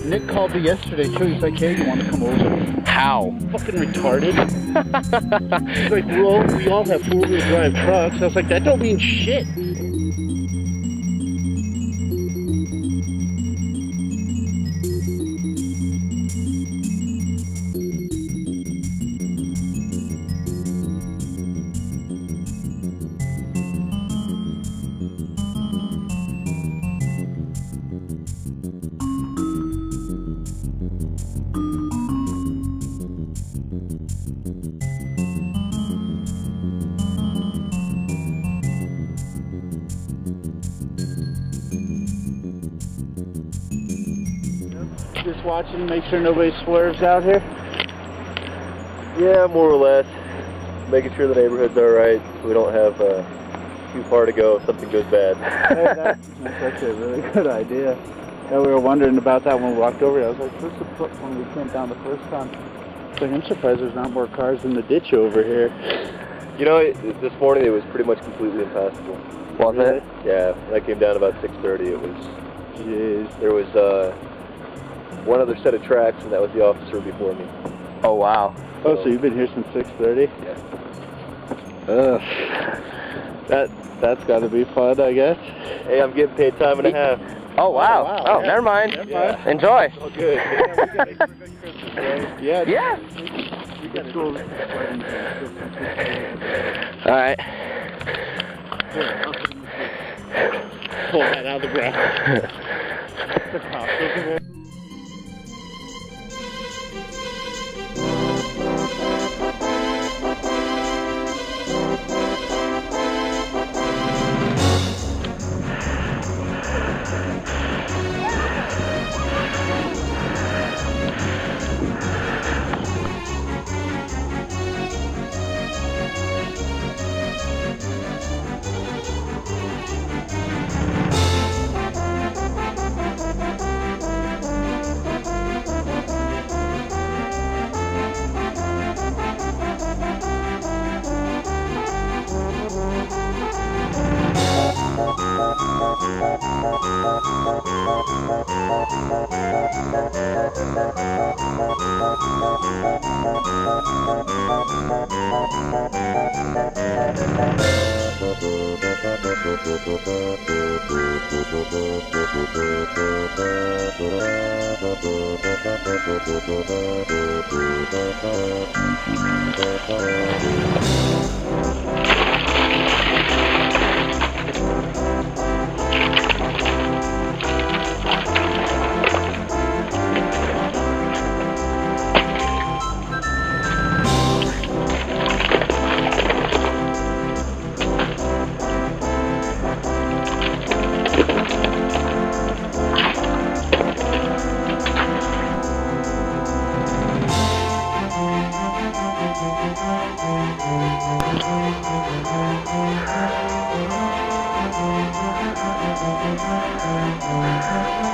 Nick called me yesterday too. He's like, "Hey, you want to come over?" How? Fucking retarded. He's like, we all have four-wheel drive trucks. I was like, that don't mean shit. Just watching, make sure nobody swerves out here. Yeah, more or less. Making sure the neighborhood's alright so we don't have too far to go if something goes bad. Hey, that's actually a really good idea. Yeah, we were wondering about that when we walked over here. I was like, where's the foot when we came down the first time? Like, I'm surprised there's not more cars in the ditch over here. You know, this morning it was pretty much completely impassable. Was it? Yeah, I came down about 6:30. It was... Jeez. There was one other set of tracks, and that was the officer before me. Oh, wow. Oh, so you've been here since 6:30? Yeah. Ugh. That's got to be fun, I guess. Hey, I'm getting paid time and a half. Oh, wow. Oh, wow. Oh, Yeah. never mind. Yeah. Enjoy. Oh, good. Yeah. Yeah. We got to go. All right. Pull that out of the ground. The cops over there. Thank you.